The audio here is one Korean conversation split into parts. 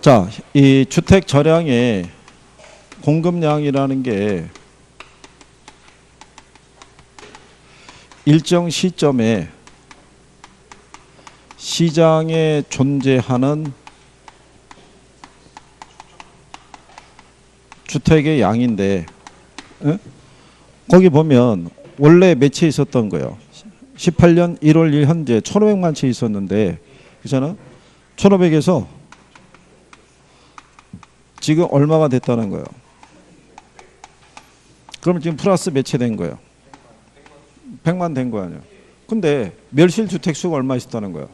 자, 이 주택 절량의 공급량이라는 게 일정 시점에 시장에 존재하는 주택의 양인데, 거기 보면 원래 몇 채 있었던 거예요. 18년 1월 1일 현재 1,500만 채 있었는데, 그렇잖아? 1,500에서 지금 얼마가 됐다는 거예요. 그러면 지금 플러스 몇 채 된 거예요? 100만 된 거 아니에요. 근데 멸실 주택 수가 얼마 있었다는 거예요?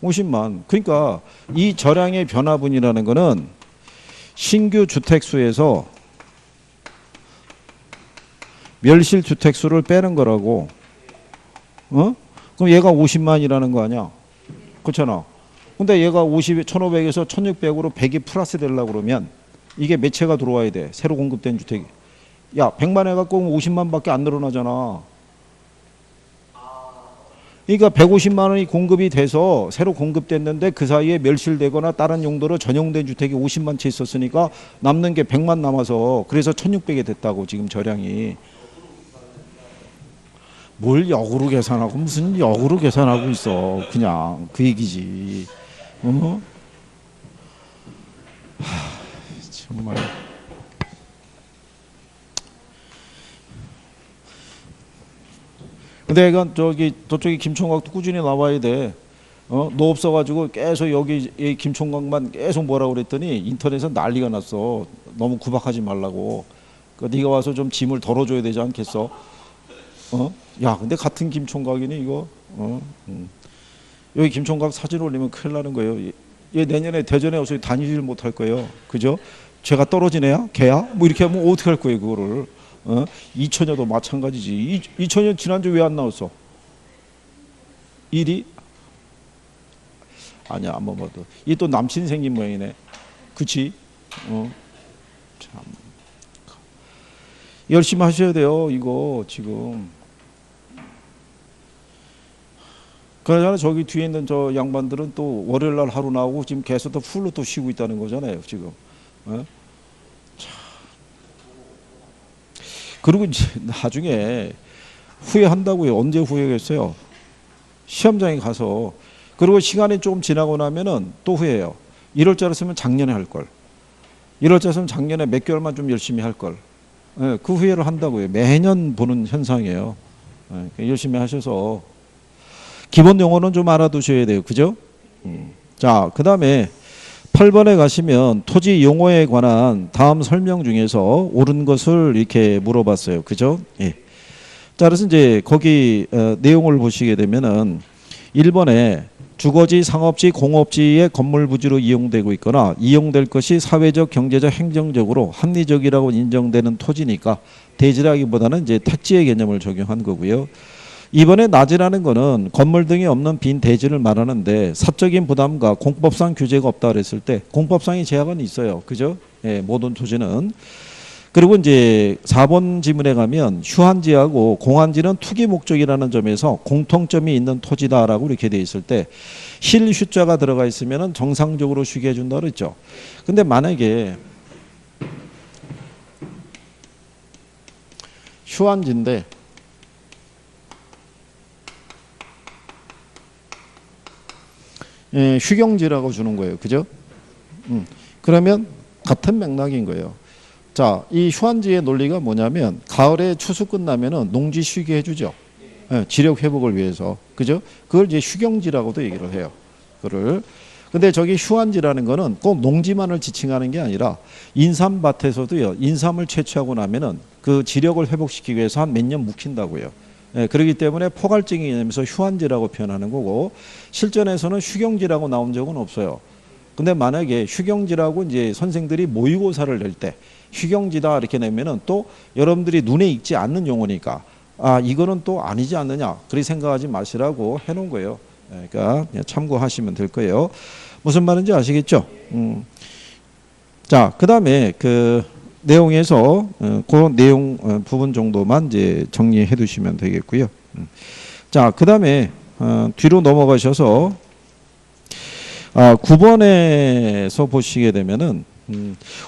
50만. 그러니까 이 절량의 변화분이라는 거는 신규 주택 수에서 멸실 주택 수를 빼는 거라고. 그럼 얘가 50만이라는 거 아니야? 그렇잖아. 근데 얘가 1500에서 1600으로 100이 플러스 되려고 그러면 이게 몇 채가 들어와야 돼? 새로 공급된 주택이. 야, 100만 해갖고 50만밖에 안 늘어나잖아. 그러니까 150만 원이 공급이 돼서 새로 공급됐는데 그 사이에 멸실되거나 다른 용도로 전용된 주택이 50만 채 있었으니까 남는 게 100만 남아서 그래서 1600이 됐다고 지금 절량이. 뭘 역으로 계산하고 무슨 역으로 계산하고 있어. 그냥 그 얘기지. 정말. 근데 이건 저쪽에 김총각도 꾸준히 나와야 돼. 너 없어가지고 계속 여기 이 김총각만 계속 뭐라고 그랬더니 인터넷에 난리가 났어. 너무 구박하지 말라고. 그러니까 네가 와서 좀 짐을 덜어줘야 되지 않겠어? 야, 근데 같은 김총각이니 이거. 여기 김총각 사진 올리면 큰일 나는 거예요. 얘 내년에 대전에 어차피 다니질 못할 거예요. 그죠? 죄가 떨어진 애야? 걔야? 뭐 이렇게 하면 어떻게 할 거예요 그거를. 이처녀도 마찬가지지. 이처녀 지난주 왜 안 나왔어? 일이? 아니야, 안 먹어도. 이 또 남친 생긴 모양이네. 그치? 참. 열심히 하셔야 돼요, 이거, 지금. 그러잖아, 저기 뒤에 있는 저 양반들은 또 월요일 날 하루 나오고 지금 계속 또 풀로 또 쉬고 있다는 거잖아요, 지금. 그리고 이제 나중에 후회한다고요. 언제 후회했어요? 시험장에 가서. 그리고 시간이 조금 지나고 나면은 또 후회해요. 이럴 줄 알았으면 작년에 할 걸. 이럴 줄 알았으면 작년에 몇 개월만 좀 열심히 할 걸. 그 후회를 한다고요. 매년 보는 현상이에요. 열심히 하셔서 기본 용어는 좀 알아두셔야 돼요. 그죠? 자, 그 다음에 8번에 가시면 토지 용어에 관한 다음 설명 중에서 옳은 것을 이렇게 물어봤어요. 그죠? 예. 자, 그래서 이제 거기 내용을 보시게 되면은 1번에 주거지, 상업지, 공업지의 건물 부지로 이용되고 있거나 이용될 것이 사회적, 경제적, 행정적으로 합리적이라고 인정되는 토지니까 대지라기보다는 이제 택지의 개념을 적용한 거고요. 이번에 낮이라는 거는 건물 등이 없는 빈 대지를 말하는데 사적인 부담과 공법상 규제가 없다 그랬을 때 공법상의 제약은 있어요. 그죠? 예, 모든 토지는. 그리고 이제 4번 지문에 가면 휴한지하고 공한지는 투기 목적이라는 점에서 공통점이 있는 토지다라고 이렇게 돼 있을 때 실휴자가 들어가 있으면 정상적으로 쉬게 해준다 그랬죠. 근데 만약에 휴한지인데 휴경지라고 주는 거예요. 그죠? 그러면 같은 맥락인 거예요. 자, 이 휴한지의 논리가 뭐냐면 가을에 추수 끝나면은 농지 쉬게 해주죠. 지력 회복을 위해서. 그죠? 그걸 이제 휴경지라고도 얘기를 해요. 그거를. 근데 저기 휴한지라는 거는 꼭 농지만을 지칭하는 게 아니라 인삼밭에서도요. 인삼을 채취하고 나면은 그 지력을 회복시키기 위해서 한 몇 년 묵힌다고요. 그렇기 때문에 포괄적인 개념에서 휴한지라고 표현하는 거고 실전에서는 휴경지라고 나온 적은 없어요. 근데 만약에 휴경지라고 이제 선생들이 모의고사를 낼 때 휴경지다 이렇게 내면은 또 여러분들이 눈에 익지 않는 용어니까 아 이거는 또 아니지 않느냐 그렇게 생각하지 마시라고 해놓은 거예요. 그러니까 참고하시면 될 거예요. 무슨 말인지 아시겠죠? 자, 그 다음에 그 내용에서 그 내용 부분 정도만 이제 정리해 두시면 되겠고요. 자, 그 다음에 뒤로 넘어가셔서 9번에서 보시게 되면은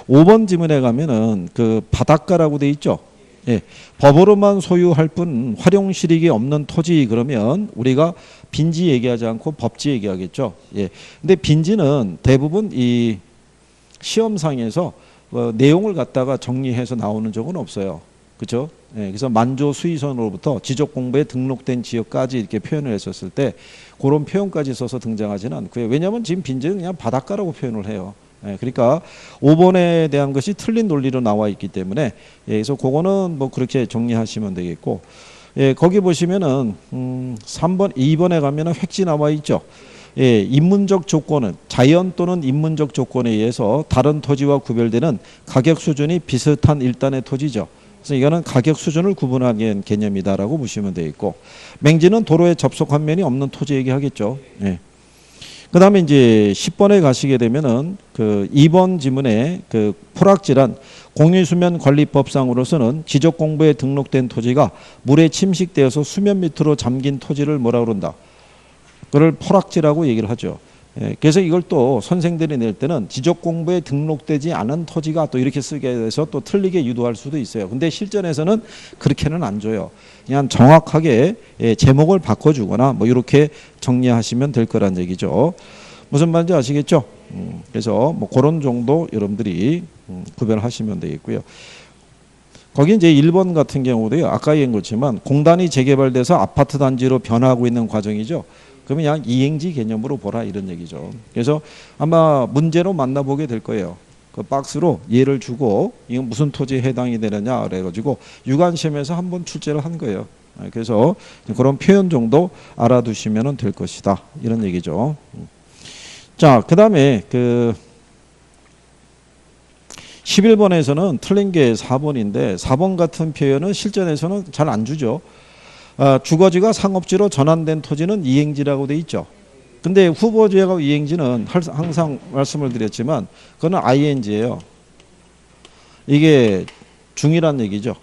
5번 지문에 가면은 그 바닷가라고 돼 있죠. 예, 법으로만 소유할 뿐 활용 실익이 없는 토지 그러면 우리가 빈지 얘기하지 않고 법지 얘기하겠죠. 예. 근데 빈지는 대부분 이 시험상에서 내용을 갖다가 정리해서 나오는 적은 없어요. 그렇죠? 예, 그래서 만조 수의선으로부터 지적 공부에 등록된 지역까지 이렇게 표현을 했었을 때 그런 표현까지 써서 등장하지는 않고요. 왜냐하면 지금 빈지는 그냥 바닷가라고 표현을 해요. 예, 그러니까 5번에 대한 것이 틀린 논리로 나와 있기 때문에 예, 그래서 그거는 뭐 그렇게 정리하시면 되겠고 예, 거기 보시면은 3번, 2번에 가면은 획지 나와 있죠. 예, 인문적 조건은 자연 또는 인문적 조건에 의해서 다른 토지와 구별되는 가격 수준이 비슷한 일단의 토지죠. 그래서 이거는 가격 수준을 구분하는 개념이다라고 보시면 되겠고 맹지는 도로에 접속한 면이 없는 토지 얘기하겠죠. 예. 그 다음에 이제 10번에 가시게 되면은 그 2번 지문에 그 포락지란 공유수면 관리법상으로서는 지적공부에 등록된 토지가 물에 침식되어서 수면 밑으로 잠긴 토지를 뭐라 그런다. 그걸 포락지라고 얘기를 하죠. 예, 그래서 이걸 또 선생들이 낼 때는 지적공부에 등록되지 않은 토지가 또 이렇게 쓰게 돼서 또 틀리게 유도할 수도 있어요. 근데 실전에서는 그렇게는 안 줘요. 그냥 정확하게 예, 제목을 바꿔주거나 뭐 이렇게 정리하시면 될 거란 얘기죠. 무슨 말인지 아시겠죠? 그래서 뭐 그런 정도 여러분들이 구별하시면 되겠고요. 거기 이제 1번 같은 경우도요. 아까 얘기한 것지만 공단이 재개발돼서 아파트 단지로 변화하고 있는 과정이죠. 그러면 그냥 이행지 개념으로 보라 이런 얘기죠. 그래서 아마 문제로 만나보게 될 거예요. 그 박스로 예를 주고 이건 무슨 토지에 해당이 되느냐 그래가지고 유관시험에서 한번 출제를 한 거예요. 그래서 그런 표현 정도 알아두시면 될 것이다 이런 얘기죠. 자, 그 다음에 그 11번에서는 틀린 게 4번인데 4번 같은 표현은 실전에서는 잘 안 주죠. 주거지가 상업지로 전환된 토지는 이행지라고 돼 있죠. 근데 후보지하고 이행지는 항상 말씀을 드렸지만 그거는 ing예요. 이게 중이란 얘기죠.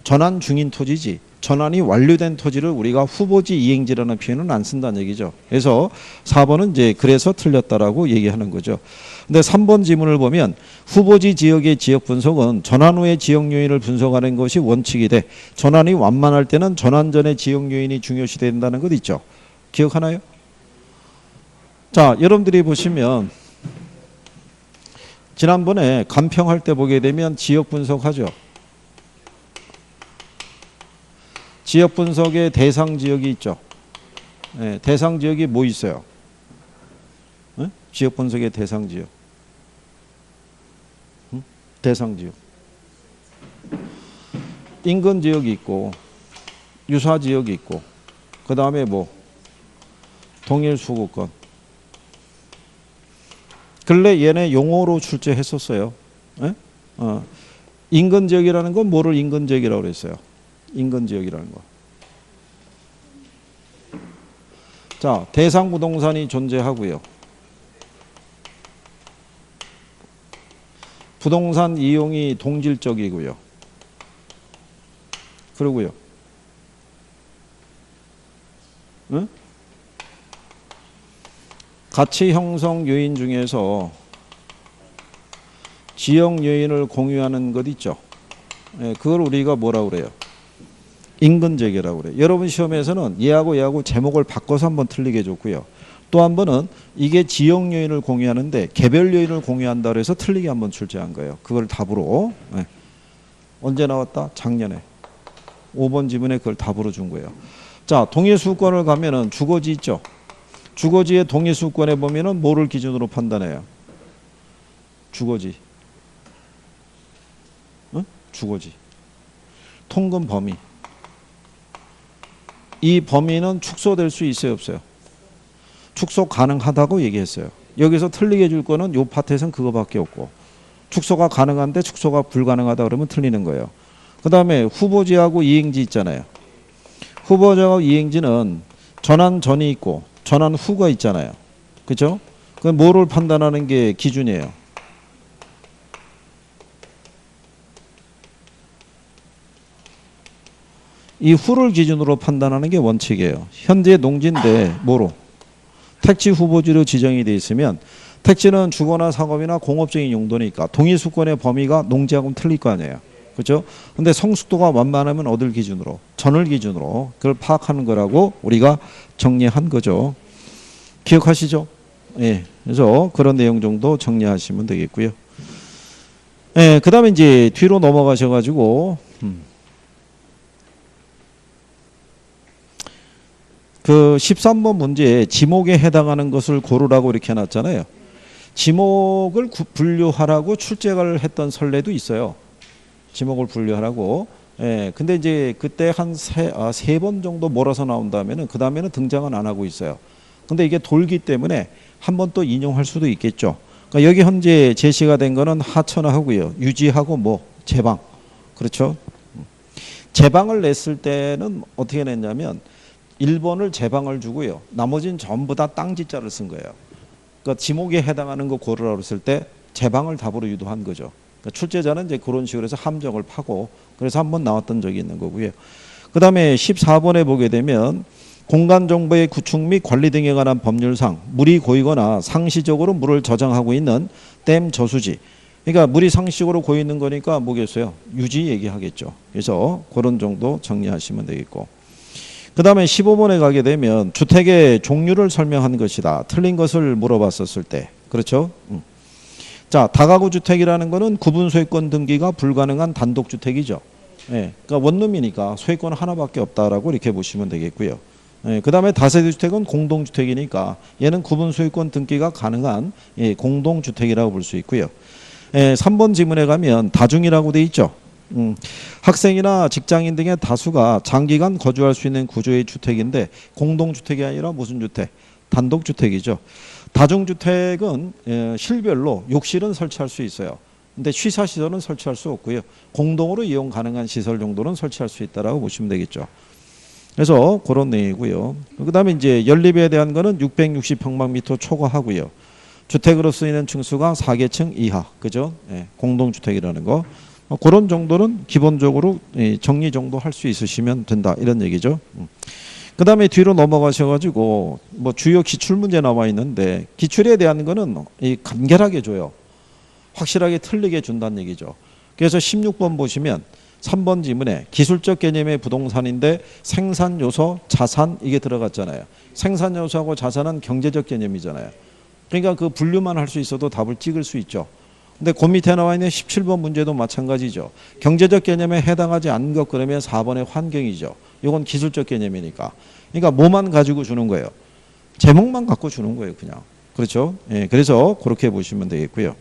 전환 중인 토지지. 전환이 완료된 토지를 우리가 후보지 이행지라는 표현은 안 쓴다는 얘기죠. 그래서 4번은 이제 그래서 틀렸다라고 얘기하는 거죠. 근데 3번 지문을 보면 후보지 지역의 지역 분석은 전환 후의 지역 요인을 분석하는 것이 원칙이 돼 전환이 완만할 때는 전환 전의 지역 요인이 중요시 된다는 것 있죠. 기억하나요? 자, 여러분들이 보시면 지난번에 간평할 때 보게 되면 지역 분석하죠. 지역 분석의 대상 지역이 있죠. 네, 대상 지역이 뭐 있어요? 네? 지역 분석의 대상 지역. 대상 지역. 인근 지역이 있고 유사 지역이 있고 그 다음에 뭐 동일 수구권. 근래 얘네 용어로 출제했었어요. 네? 인근 지역이라는 건 뭐를 인근 지역이라고 그랬어요? 인근 지역이라는 거. 자, 대상 부동산이 존재하고요. 부동산 이용이 동질적이고요. 그러고요. 응? 가치 형성 요인 중에서 지역 요인을 공유하는 것 있죠. 예, 그걸 우리가 뭐라고 그래요? 인근지역이라고 그래요. 여러분 시험에서는 얘하고 제목을 바꿔서 한번 틀리게 해줬고요. 또 한 번은 이게 지역 요인을 공유하는데 개별 요인을 공유한다 그래서 틀리게 한번 출제한 거예요. 그걸 답으로. 네. 언제 나왔다? 작년에. 5번 지문에 그걸 답으로 준 거예요. 자, 동일수권을 가면은 주거지 있죠. 주거지의 동일수권에 보면은 뭐를 기준으로 판단해요? 주거지. 응? 주거지. 통금 범위. 이 범위는 축소될 수 있어요, 없어요? 축소 가능하다고 얘기했어요. 여기서 틀리게 해줄 거는 요 파트에서는 그거밖에 없고 축소가 가능한데 축소가 불가능하다 그러면 틀리는 거예요. 그 다음에 후보지하고 이행지 있잖아요. 후보지하고 이행지는 전환 전이 있고 전환 후가 있잖아요. 그렇죠? 그 뭐를 판단하는 게 기준이에요? 이 후를 기준으로 판단하는 게 원칙이에요. 현재 농지인데 뭐로? 택지 후보지로 지정이 돼 있으면 택지는 주거나 상업이나 공업적인 용도니까 동의수권의 범위가 농지하고는 틀릴 거 아니에요. 그렇죠? 근데 성숙도가 완만하면 어딜 기준으로? 전을 기준으로 그걸 파악하는 거라고 우리가 정리한 거죠. 기억하시죠? 예. 그래서 그런 내용 정도 정리하시면 되겠고요. 예, 그다음에 이제 뒤로 넘어가셔 가지고 그 13번 문제에 지목에 해당하는 것을 고르라고 이렇게 해 놨잖아요. 지목을 분류하라고 출제를 했던 선례도 있어요. 지목을 분류하라고. 예, 근데 이제 그때 한 세 번 정도 몰아서 나온다면은 그 다음에는 등장은 안 하고 있어요. 근데 이게 돌기 때문에 한 번 또 인용할 수도 있겠죠. 그러니까 여기 현재 제시가 된 거는 하천하고요. 유지하고 뭐 제방. 그렇죠? 제방을 냈을 때는 어떻게 냈냐면 1번을 제방을 주고요. 나머지는 전부 다 땅지자를 쓴 거예요. 그러니까 지목에 해당하는 거 고르라고 했을 때 제방을 답으로 유도한 거죠. 그러니까 출제자는 이제 그런 식으로 해서 함정을 파고 그래서 한번 나왔던 적이 있는 거고요. 그 다음에 14번에 보게 되면 공간정보의 구축 및 관리 등에 관한 법률상 물이 고이거나 상시적으로 물을 저장하고 있는 댐 저수지. 그러니까 물이 상시적으로 고이 있는 거니까 뭐겠어요? 유지 얘기하겠죠. 그래서 그런 정도 정리하시면 되겠고. 그 다음에 15번에 가게 되면 주택의 종류를 설명한 것이다. 틀린 것을 물어봤었을 때. 그렇죠? 자, 다가구 주택이라는 거는 구분 소유권 등기가 불가능한 단독주택이죠. 예, 그러니까 원룸이니까 소유권 하나밖에 없다라고 이렇게 보시면 되겠고요. 예, 그 다음에 다세대 주택은 공동주택이니까 얘는 구분 소유권 등기가 가능한 공동주택이라고 볼 수 있고요. 3번 지문에 가면 다중이라고 돼 있죠. 학생이나 직장인 등의 다수가 장기간 거주할 수 있는 구조의 주택인데 공동주택이 아니라 무슨 주택? 단독주택이죠. 다중주택은 실별로 욕실은 설치할 수 있어요. 근데 취사시설은 설치할 수 없고요. 공동으로 이용 가능한 시설 정도는 설치할 수 있다라고 보시면 되겠죠. 그래서 그런 내용이고요. 그 다음에 이제 연립에 대한 거는 660평방미터 초과하고요. 주택으로 쓰이는 층수가 4개층 이하. 그죠? 공동주택이라는 거. 그런 정도는 기본적으로 정리 정도 할 수 있으시면 된다. 이런 얘기죠. 그 다음에 뒤로 넘어가셔가지고 뭐 주요 기출문제 나와 있는데 기출에 대한 거는 간결하게 줘요. 확실하게 틀리게 준다는 얘기죠. 그래서 16번 보시면 3번 지문에 기술적 개념의 부동산인데 생산 요소, 자산 이게 들어갔잖아요. 생산 요소하고 자산은 경제적 개념이잖아요. 그러니까 그 분류만 할 수 있어도 답을 찍을 수 있죠. 근데 그 밑에 나와 있는 17번 문제도 마찬가지죠. 경제적 개념에 해당하지 않는 것 그러면 4번의 환경이죠. 이건 기술적 개념이니까. 그러니까 뭐만 가지고 주는 거예요. 제목만 갖고 주는 거예요. 그냥. 그렇죠? 예, 그래서 그렇게 보시면 되겠고요.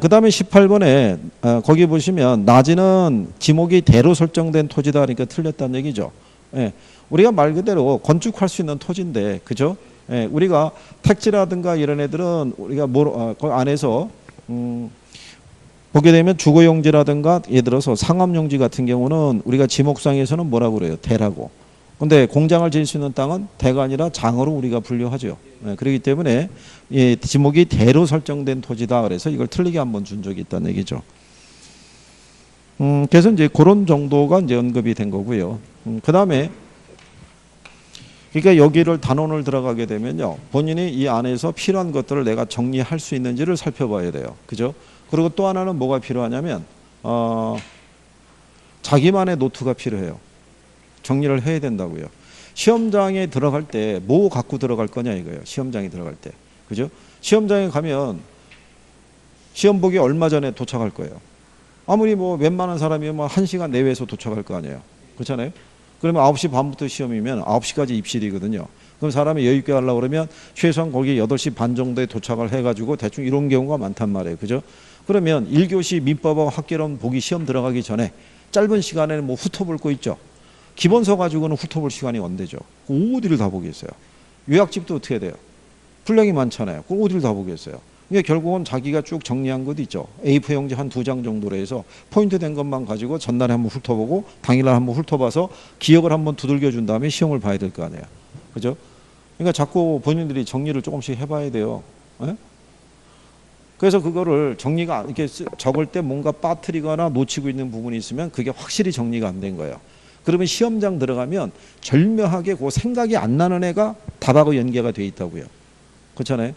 그 다음에 18번에 거기 보시면 낮이는 지목이 대로 설정된 토지다. 그러니까 틀렸다는 얘기죠. 예, 우리가 말 그대로 건축할 수 있는 토지인데 그죠? 예, 우리가 택지라든가 이런 애들은 우리가 그 안에서 보게 되면 주거용지라든가 예를 들어서 상업용지 같은 경우는 우리가 지목상에서는 뭐라고 그래요? 대라고. 근데 공장을 지을 수 있는 땅은 대가 아니라 장으로 우리가 분류하죠. 그렇기 때문에 지목이 대로 설정된 토지다. 그래서 이걸 틀리게 한번 준 적이 있다는 얘기죠. 그래서 이제 그런 정도가 이제 언급이 된 거고요. 그 다음에 그러니까 여기를 단원을 들어가게 되면요. 본인이 이 안에서 필요한 것들을 내가 정리할 수 있는지를 살펴봐야 돼요. 그죠? 그리고 또 하나는 뭐가 필요하냐면 자기만의 노트가 필요해요. 정리를 해야 된다고요. 시험장에 들어갈 때 뭐 갖고 들어갈 거냐 이거예요. 시험장에 들어갈 때. 그죠? 시험장에 가면 시험 보기 얼마 전에 도착할 거예요. 아무리 뭐 웬만한 사람이면 뭐 1시간 내외에서 도착할 거 아니에요. 그렇잖아요? 그러면 9시 반부터 시험이면 9시까지 입실이거든요. 그럼 사람이 여유 있게 하려고 그러면 최소한 거기 8시 반 정도에 도착을 해가지고 대충 이런 경우가 많단 말이에요. 그죠? 그러면 1교시 민법하고 학개론 보기 시험 들어가기 전에 짧은 시간에는 뭐 훑어볼 거 있죠. 기본서 가지고는 훑어볼 시간이 언제죠. 어디를 다 보겠어요. 요약집도 어떻게 돼요? 분량이 많잖아요. 그걸 어디를 다 보겠어요. 그러니까 결국은 자기가 쭉 정리한 것 있죠. A4 용지 한 2장 정도로 해서 포인트 된 것만 가지고 전날에 한번 훑어보고 당일날 한번 훑어봐서 기억을 한번 두들겨 준 다음에 시험을 봐야 될 거 아니에요. 그죠? 그러니까 자꾸 본인들이 정리를 조금씩 해봐야 돼요. 에? 그래서 그거를 정리가 이렇게 적을 때 뭔가 빠뜨리거나 놓치고 있는 부분이 있으면 그게 확실히 정리가 안 된 거예요. 그러면 시험장 들어가면 절묘하게 그 생각이 안 나는 애가 답하고 연계가 돼 있다고요. 그렇잖아요.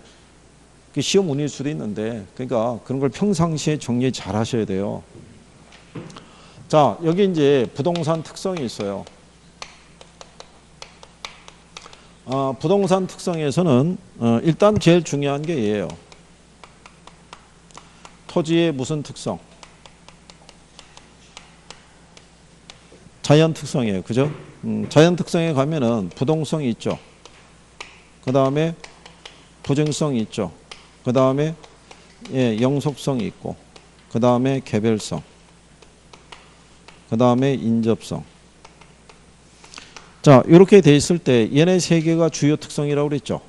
그 시험 운일 수도 있는데, 그러니까 그런 걸 평상시에 정리 잘 하셔야 돼요. 자, 여기 이제 부동산 특성이 있어요. 부동산 특성에서는 일단 제일 중요한 게 얘예요. 토지의 무슨 특성? 자연 특성이에요. 그죠? 자연 특성에 가면은 부동성이 있죠. 그 다음에 부증성이 있죠. 그 다음에 영속성이 있고, 그 다음에 개별성, 그 다음에 인접성. 자, 이렇게 돼 있을 때 얘네 세 개가 주요 특성이라고 그랬죠.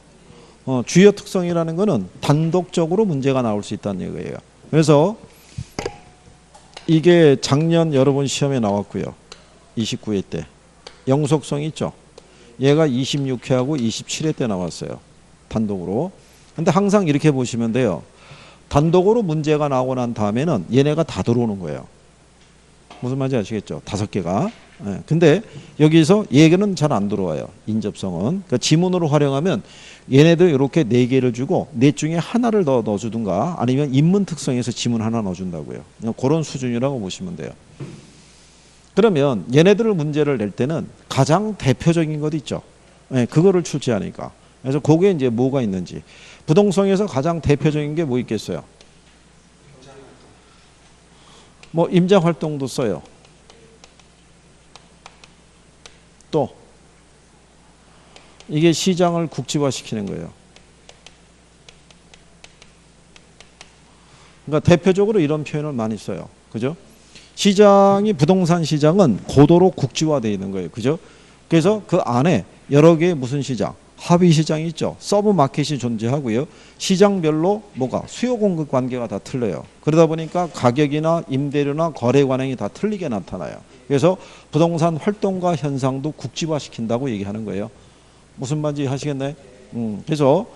주요 특성이라는 거는 단독적으로 문제가 나올 수 있다는 얘기예요. 그래서 이게 작년 여러분 시험에 나왔고요. 29회 때. 영속성이 있죠. 얘가 26회하고 27회 때 나왔어요. 단독으로. 근데 항상 이렇게 보시면 돼요. 단독으로 문제가 나오고 난 다음에는 얘네가 다 들어오는 거예요. 무슨 말인지 아시겠죠? 5개가. 예. 근데 여기서 얘기는 잘 안 들어와요. 인접성은. 그러니까 지문으로 활용하면 얘네들 이렇게 4개를 주고 넷 중에 하나를 더 넣어주든가 아니면 인문 특성에서 지문 하나 넣어준다고요. 그런 수준이라고 보시면 돼요. 그러면 얘네들을 문제를 낼 때는 가장 대표적인 것 있죠. 예, 그거를 출제하니까. 그래서 그게 이제 뭐가 있는지. 부동성에서 가장 대표적인 게 뭐 있겠어요? 뭐 임자 활동도 써요. 또 이게 시장을 국지화시키는 거예요. 그러니까 대표적으로 이런 표현을 많이 써요. 그죠? 시장이 부동산 시장은 고도로 국지화되어 있는 거예요. 그죠? 그래서 그 안에 여러 개의 무슨 시장? 합의 시장이 있죠. 서브 마켓이 존재하고요. 시장별로 뭐가 수요 공급 관계가 다 틀려요. 그러다 보니까 가격이나 임대료나 거래 관행이 다 틀리게 나타나요. 그래서 부동산 활동과 현상도 국지화시킨다고 얘기하는 거예요. 무슨 말인지 하시겠나요? 그래서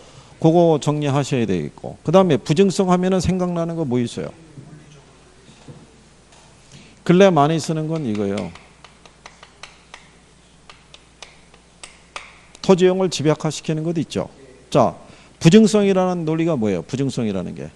그거 정리하셔야 되겠고. 그 다음에 부증성 하면은 생각나는 거 뭐 있어요? 근래 많이 쓰는 건 이거예요. 토지용을 집약화시키는 것 있죠. 자, 부증성이라는 논리가 뭐예요? 부증성이라는 게.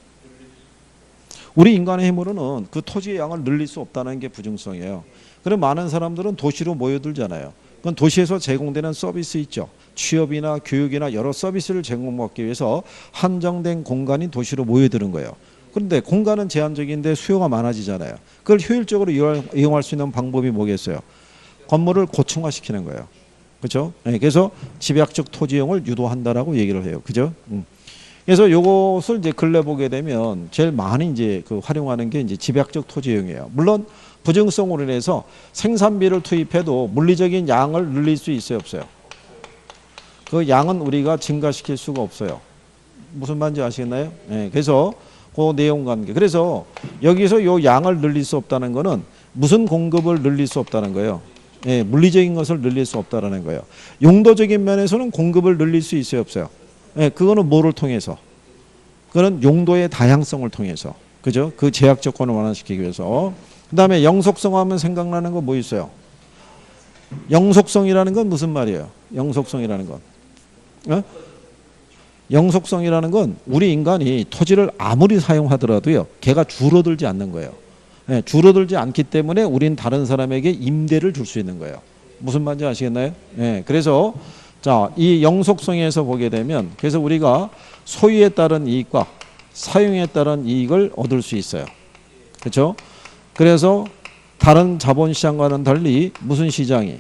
우리 인간의 힘으로는 그 토지의 양을 늘릴 수 없다는 게 부증성이에요. 그럼 많은 사람들은 도시로 모여들잖아요. 그건 도시에서 제공되는 서비스 있죠. 취업이나 교육이나 여러 서비스를 제공받기 위해서 한정된 공간이 도시로 모여드는 거예요. 그런데 공간은 제한적인데 수요가 많아지잖아요. 그걸 효율적으로 이용할 수 있는 방법이 뭐겠어요? 건물을 고층화시키는 거예요. 그렇죠? 네, 그래서 집약적 토지용을 유도한다라고 얘기를 해요. 그죠? 그래서 요것을 이제 근래 보게 되면 제일 많이 이제 그 활용하는 게 이제 집약적 토지용이에요. 물론 부증성으로 인해서 생산비를 투입해도 물리적인 양을 늘릴 수 있어요, 없어요? 그 양은 우리가 증가시킬 수가 없어요. 무슨 말인지 아시겠나요? 네, 그래서 그 내용 관계. 그래서 여기서 요 양을 늘릴 수 없다는 거는 무슨 공급을 늘릴 수 없다는 거예요. 예, 물리적인 것을 늘릴 수 없다라는 거예요. 용도적인 면에서는 공급을 늘릴 수 있어요, 없어요? 예, 그거는 뭐를 통해서? 그거는 용도의 다양성을 통해서. 그죠? 그 제약 조건을 완화시키기 위해서. 그 다음에 영속성 하면 생각나는 거 뭐 있어요? 영속성이라는 건 무슨 말이에요? 영속성이라는 건. 어? 영속성이라는 건 우리 인간이 토지를 아무리 사용하더라도요, 걔가 줄어들지 않는 거예요. 네, 줄어들지 않기 때문에 우린 다른 사람에게 임대를 줄 수 있는 거예요. 무슨 말인지 아시겠나요? 네, 그래서 자, 이 영속성에서 보게 되면 그래서 우리가 소유에 따른 이익과 사용에 따른 이익을 얻을 수 있어요. 그렇죠? 그래서 다른 자본시장과는 달리 무슨 시장이?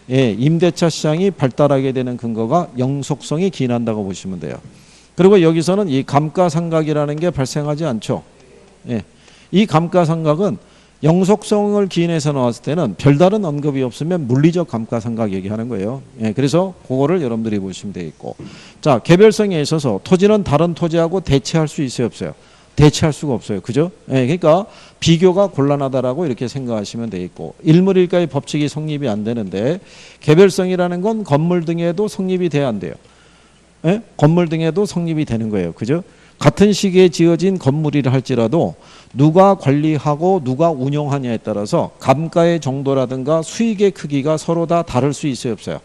예, 임대차 시장이 발달하게 되는 근거가 영속성이 기인한다고 보시면 돼요. 그리고 여기서는 이 감가상각이라는 게 발생하지 않죠. 예. 이 감가상각은 영속성을 기인해서 나왔을 때는 별다른 언급이 없으면 물리적 감가상각 얘기하는 거예요. 예, 그래서 그거를 여러분들이 보시면 되겠고. 자, 개별성에 있어서 토지는 다른 토지하고 대체할 수 있어요, 없어요? 대체할 수가 없어요. 그죠? 예, 그러니까 비교가 곤란하다라고 이렇게 생각하시면 되겠고. 일물일가의 법칙이 성립이 안 되는데 개별성이라는 건 건물 등에도 성립이 돼야 안 돼요. 예? 건물 등에도 성립이 되는 거예요. 그죠? 같은 시기에 지어진 건물이라 할지라도 누가 관리하고 누가 운영하냐에 따라서 감가의 정도라든가 수익의 크기가 서로 다 다를 수 있어요, 없어요?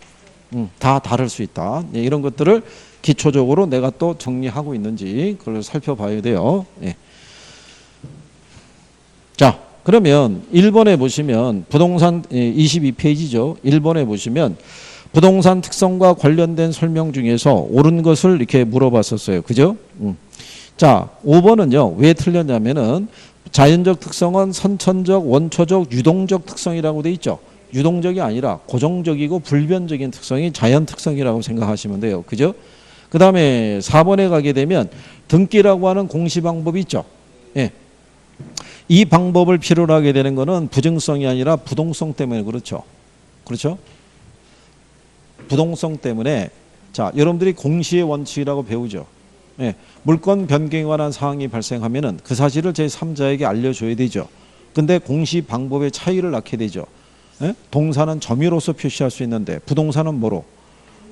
다 다를 수 있다. 예, 이런 것들을 기초적으로 내가 또 정리하고 있는지 그걸 살펴봐야 돼요. 예. 자, 그러면 1번에 보시면 부동산 22페이지죠. 1번에 보시면 부동산 특성과 관련된 설명 중에서 옳은 것을 이렇게 물어봤었어요. 그죠? 자, 5번은요. 왜 틀렸냐면은 자연적 특성은 선천적, 원초적, 유동적 특성이라고 돼 있죠. 유동적이 아니라 고정적이고 불변적인 특성이 자연 특성이라고 생각하시면 돼요. 그죠? 그 다음에 4번에 가게 되면 등기라고 하는 공시 방법이 있죠. 예. 이 방법을 필요로 하게 되는 것은 부증성이 아니라 부동성 때문에 그렇죠. 그렇죠? 부동성 때문에 자, 여러분들이 공시의 원칙이라고 배우죠. 예. 물권 변경에 관한 사항이 발생하면은 그 사실을 제3자에게 알려줘야 되죠. 근데 공시 방법의 차이를 낳게 되죠. 예? 동사는 점유로서 표시할 수 있는데 부동산은 뭐로?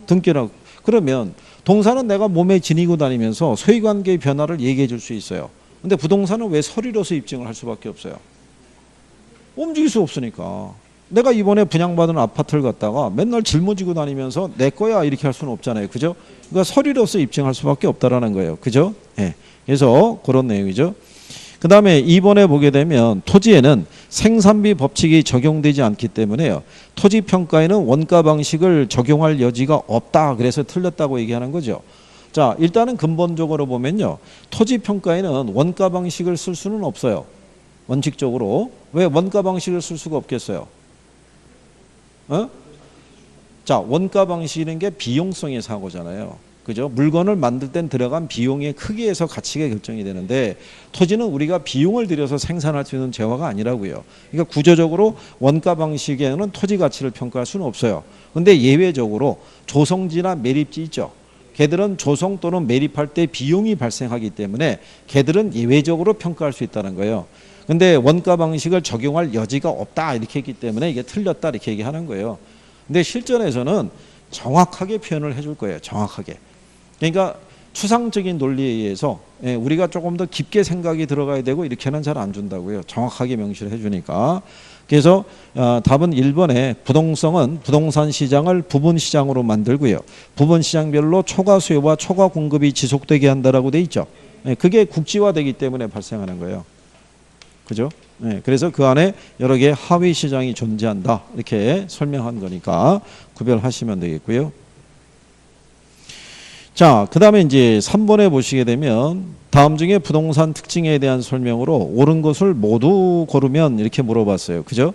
등기라고. 그러면 동사는 내가 몸에 지니고 다니면서 소유관계의 변화를 얘기해 줄 수 있어요. 근데 부동산은 왜 서류로서 입증을 할 수밖에 없어요? 움직일 수 없으니까. 내가 이번에 분양받은 아파트를 갖다가 맨날 짊어지고 다니면서 내 거야 이렇게 할 수는 없잖아요. 그죠? 그러니까 서류로서 입증할 수밖에 없다라는 거예요. 그죠? 예. 그래서 그런 내용이죠. 그 다음에 2번에 보게 되면 토지에는 생산비 법칙이 적용되지 않기 때문에요. 토지평가에는 원가 방식을 적용할 여지가 없다. 그래서 틀렸다고 얘기하는 거죠. 자, 일단은 근본적으로 보면요. 토지평가에는 원가 방식을 쓸 수는 없어요. 원칙적으로. 왜 원가 방식을 쓸 수가 없겠어요? 자, 원가 방식이라는 게 비용성의 사고잖아요. 그죠? 물건을 만들 땐 들어간 비용의 크기에서 가치가 결정이 되는데 토지는 우리가 비용을 들여서 생산할 수 있는 재화가 아니라고요. 그러니까 구조적으로 원가 방식에는 토지 가치를 평가할 수는 없어요. 근데 예외적으로 조성지나 매립지 있죠. 걔들은 조성 또는 매립할 때 비용이 발생하기 때문에 걔들은 예외적으로 평가할 수 있다는 거예요. 근데 원가 방식을 적용할 여지가 없다 이렇게 했기 때문에 이게 틀렸다 이렇게 얘기하는 거예요. 근데 실전에서는 정확하게 표현을 해줄 거예요. 정확하게. 그러니까 추상적인 논리에 의해서 우리가 조금 더 깊게 생각이 들어가야 되고 이렇게는 잘 안 준다고요. 정확하게 명시를 해주니까. 그래서 답은 1번에 부동성은 부동산 시장을 부분 시장으로 만들고요. 부분 시장별로 초과 수요와 초과 공급이 지속되게 한다라고 돼 있죠. 그게 국지화되기 때문에 발생하는 거예요. 그죠? 그래서 그 안에 여러 개의 하위 시장이 존재한다. 이렇게 설명한 거니까 구별하시면 되겠고요. 자, 그 다음에 이제 3번에 보시게 되면 다음 중에 부동산 특징에 대한 설명으로 옳은 것을 모두 고르면 이렇게 물어봤어요. 그죠?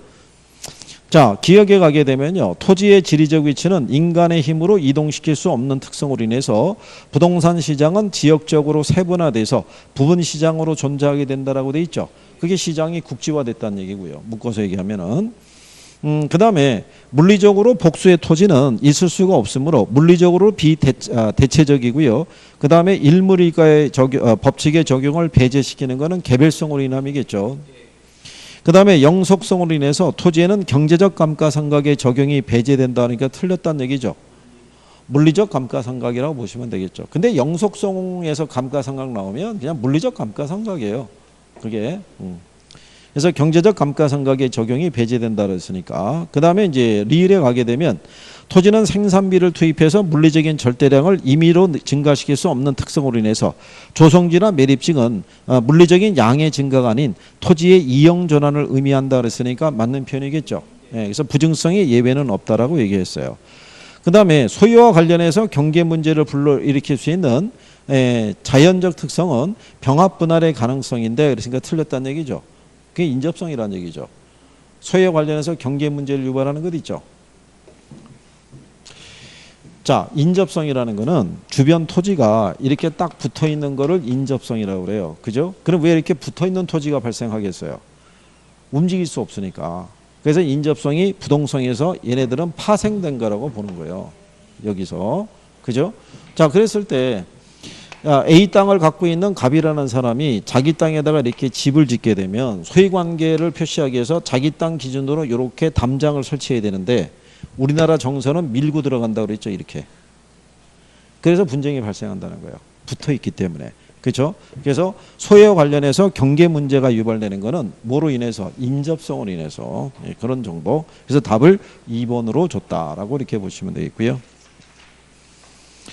자, 기억에 가게 되면요. 토지의 지리적 위치는 인간의 힘으로 이동시킬 수 없는 특성으로 인해서 부동산 시장은 지역적으로 세분화돼서 부분 시장으로 존재하게 된다라고 돼 있죠. 그게 시장이 국지화됐다는 얘기고요. 묶어서 얘기하면은. 그 다음에 물리적으로 복수의 토지는 있을 수가 없으므로 물리적으로 비대체적이고요. 그 다음에 일물이가의 법칙의 적용을 배제시키는 것은 개별성으로 인함이겠죠. 그 다음에 영속성으로 인해서 토지에는 경제적 감가상각의 적용이 배제된다니까 틀렸다는 얘기죠. 물리적 감가상각이라고 보시면 되겠죠. 근데 영속성에서 감가상각 나오면 그냥 물리적 감가상각이에요. 그게. 그래서 경제적 감가상각의 적용이 배제된다 그랬으니까. 그 다음에 이제 리을에 가게 되면 토지는 생산비를 투입해서 물리적인 절대량을 임의로 증가시킬 수 없는 특성으로 인해서 조성지나 매립지는 물리적인 양의 증가가 아닌 토지의 이용 전환을 의미한다 그랬으니까 맞는 표현이겠죠. 그래서 부증성의 예외는 없다라고 얘기했어요. 그 다음에 소유와 관련해서 경계 문제를 불러일으킬 수 있는 자연적 특성은 병합 분할의 가능성인데 그러니까 틀렸다는 얘기죠. 그게 인접성이라는 얘기죠. 소유와 관련해서 경계 문제를 유발하는 것 있죠. 자, 인접성이라는 거는 주변 토지가 이렇게 딱 붙어 있는 거를 인접성이라고 그래요. 그죠? 그럼 왜 이렇게 붙어 있는 토지가 발생하겠어요? 움직일 수 없으니까. 그래서 인접성이 부동성에서 얘네들은 파생된 거라고 보는 거예요. 여기서. 그죠? 자, 그랬을 때 A 땅을 갖고 있는 갑이라는 사람이 자기 땅에다가 이렇게 집을 짓게 되면 소유관계를 표시하기 위해서 자기 땅 기준으로 이렇게 담장을 설치해야 되는데 우리나라 정서는 밀고 들어간다고 그랬죠. 이렇게. 그래서 분쟁이 발생한다는 거예요. 붙어 있기 때문에. 그렇죠? 그래서 소유와 관련해서 경계 문제가 유발되는 거는 뭐로 인해서? 인접성으로 인해서. 그런 정도. 그래서 답을 2번으로 줬다라고 이렇게 보시면 되겠고요.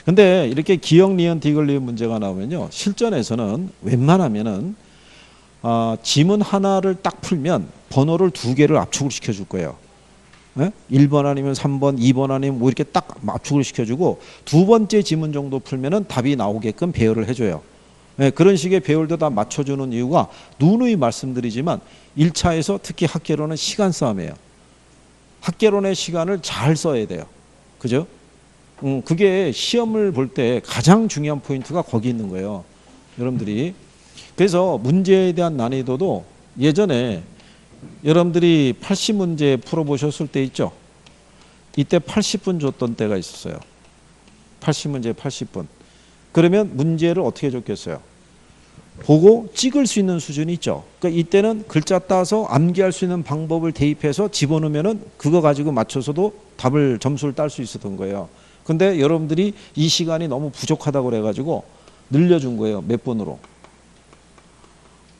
근데 이렇게 기역, 니은, 디귿, 리은 문제가 나오면요. 실전에서는 웬만하면은 지문 하나를 딱 풀면 번호를 두 개를 압축을 시켜줄 거예요. 예? 1번 아니면 3번, 2번 아니면 뭐 이렇게 딱 압축을 시켜주고 두 번째 지문 정도 풀면은 답이 나오게끔 배열을 해줘요. 예, 그런 식의 배열도 다 맞춰주는 이유가 누누이 말씀드리지만 1차에서 특히 학계론은 시간 싸움이에요. 학계론의 시간을 잘 써야 돼요. 그죠? 그게 시험을 볼 때 가장 중요한 포인트가 거기 있는 거예요. 여러분들이. 그래서 문제에 대한 난이도도 예전에 여러분들이 80문제 풀어보셨을 때 있죠? 이때 80분 줬던 때가 있었어요. 80문제 80분. 그러면 문제를 어떻게 줬겠어요? 보고 찍을 수 있는 수준이 있죠. 그러니까 이때는 글자 따서 암기할 수 있는 방법을 대입해서 집어넣으면은 그거 가지고 맞춰서도 답을 점수를 딸 수 있었던 거예요. 근데 여러분들이 이 시간이 너무 부족하다고 그래가지고 늘려준 거예요. 몇 번으로?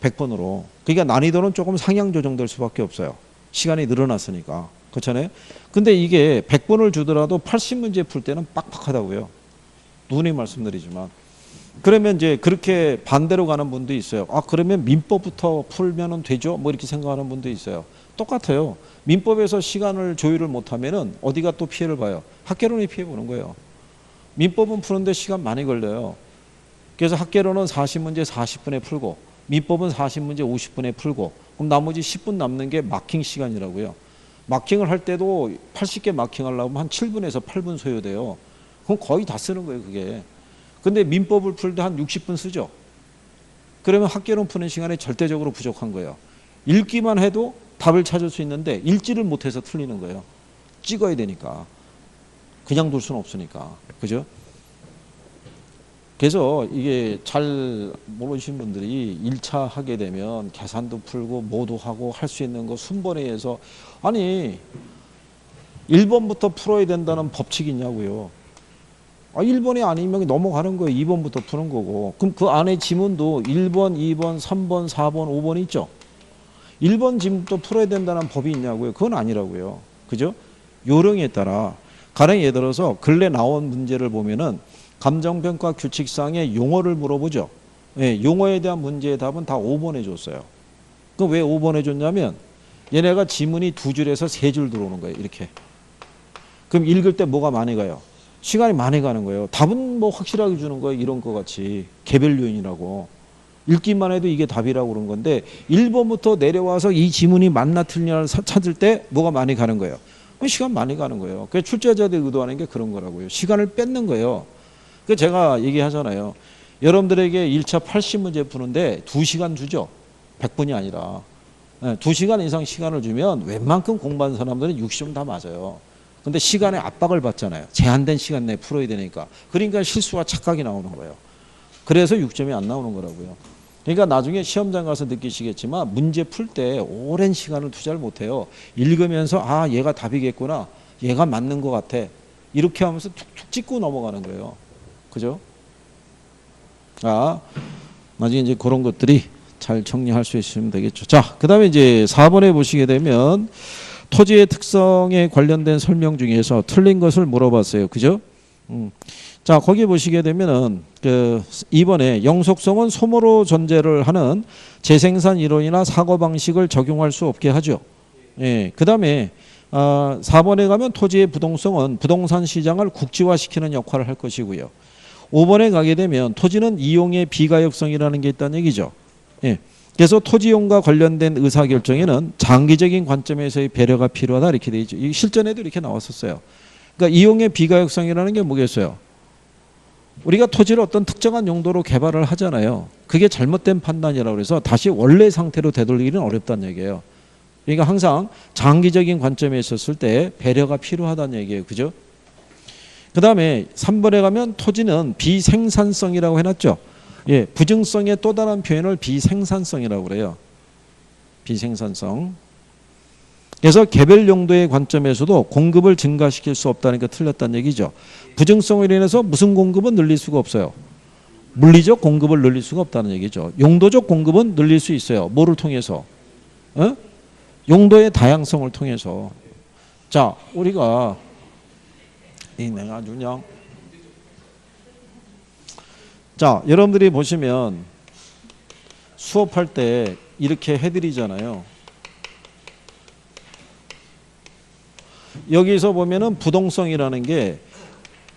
100번으로. 그러니까 난이도는 조금 상향 조정될 수밖에 없어요. 시간이 늘어났으니까. 그렇잖아요. 근데 이게 100번을 주더라도 80문제 풀 때는 빡빡하다고요. 누누이 말씀드리지만. 그러면 이제 그렇게 반대로 가는 분도 있어요. 그러면 민법부터 풀면은 되죠? 뭐 이렇게 생각하는 분도 있어요. 똑같아요. 민법에서 시간을 조율을 못하면은 어디가 또 피해를 봐요? 학계론이 피해 보는 거예요. 민법은 푸는데 시간 많이 걸려요. 그래서 학계론은 40문제 40분에 풀고 민법은 40문제 50분에 풀고 그럼 나머지 10분 남는 게 마킹 시간이라고요. 마킹을 할 때도 80개 마킹하려면 한 7분에서 8분 소요돼요. 그럼 거의 다 쓰는 거예요, 그게. 근데 민법을 풀 때 한 60분 쓰죠. 그러면 학계론 푸는 시간이 절대적으로 부족한 거예요. 읽기만 해도 답을 찾을 수 있는데 읽지를 못해서 틀리는 거예요. 찍어야 되니까. 그냥 둘 수는 없으니까. 그죠? 그래서 이게 잘 모르시는 분들이 1차 하게 되면 계산도 풀고 뭐도 하고 할 수 있는 거 순번에 의해서 아니 1번부터 풀어야 된다는 법칙이 있냐고요. 1번이 아니면 넘어가는 거예요. 2번부터 푸는 거고. 그럼 그 안에 지문도 1번, 2번, 3번, 4번, 5번 있죠. 1번 지문도 풀어야 된다는 법이 있냐고요. 그건 아니라고요. 그죠? 요령에 따라 가령 예를 들어서 근래 나온 문제를 보면은 감정평가 규칙상의 용어를 물어보죠. 예, 용어에 대한 문제의 답은 다 5번에 줬어요. 그럼 왜 5번에 줬냐면 얘네가 지문이 2줄에서 3줄 들어오는 거예요. 이렇게. 그럼 읽을 때 뭐가 많이 가요? 시간이 많이 가는 거예요. 답은 뭐 확실하게 주는 거예요. 이런 거 같이. 개별 요인이라고. 읽기만 해도 이게 답이라고 그런 건데 1번부터 내려와서 이 지문이 맞나 틀리나를 찾을 때 뭐가 많이 가는 거예요. 시간 많이 가는 거예요. 그래서 출제자들이 의도하는 게 그런 거라고요. 시간을 뺏는 거예요. 그 제가 얘기하잖아요. 여러분들에게 1차 80문제 푸는데 2시간 주죠. 100분이 아니라. 2시간 이상 시간을 주면 웬만큼 공부하는 사람들은 60점 다 맞아요. 근데 시간에 압박을 받잖아요. 제한된 시간 내에 풀어야 되니까. 그러니까 실수와 착각이 나오는 거예요. 그래서 6점이 안 나오는 거라고요. 그러니까 나중에 시험장 가서 느끼시겠지만 문제 풀 때 오랜 시간을 투자를 못해요. 읽으면서 얘가 답이겠구나. 얘가 맞는 것 같아. 이렇게 하면서 툭툭 찍고 넘어가는 거예요. 그죠? 나중에 이제 그런 것들이 잘 정리할 수 있으면 되겠죠. 자, 그 다음에 이제 4번에 보시게 되면 토지의 특성에 관련된 설명 중에서 틀린 것을 물어봤어요. 그죠? 자, 거기 보시게 되면은 그 2번에 영속성은 소모로 존재를 하는 재생산 이론이나 사고 방식을 적용할 수 없게 하죠. 예. 그다음에 4번에 가면 토지의 부동성은 부동산 시장을 국지화시키는 역할을 할 것이고요. 5번에 가게 되면 토지는 이용의 비가역성이라는 게 있다는 얘기죠. 예. 그래서 토지용과 관련된 의사결정에는 장기적인 관점에서의 배려가 필요하다 이렇게 돼 있죠. 이 실전에도 이렇게 나왔었어요. 그러니까 이용의 비가역성이라는 게 뭐겠어요? 우리가 토지를 어떤 특정한 용도로 개발을 하잖아요. 그게 잘못된 판단이라고 해서 다시 원래 상태로 되돌리기는 어렵다는 얘기예요. 그러니까 항상 장기적인 관점에 있었을 때 배려가 필요하다는 얘기예요. 그죠? 그 다음에 3번에 가면 토지는 비생산성이라고 해놨죠. 예, 부증성의 또 다른 표현을 비생산성이라고 그래요. 비생산성. 그래서 개별 용도의 관점에서도 공급을 증가시킬 수 없다니까 틀렸다는 얘기죠. 부증성으로 인해서 무슨 공급은 늘릴 수가 없어요. 물리적 공급을 늘릴 수가 없다는 얘기죠. 용도적 공급은 늘릴 수 있어요. 뭐를 통해서? 용도의 다양성을 통해서. 자, 우리가 내가 아주 그냥 자, 여러분들이 보시면 수업할 때 이렇게 해드리잖아요. 여기서 보면은 부동성이라는 게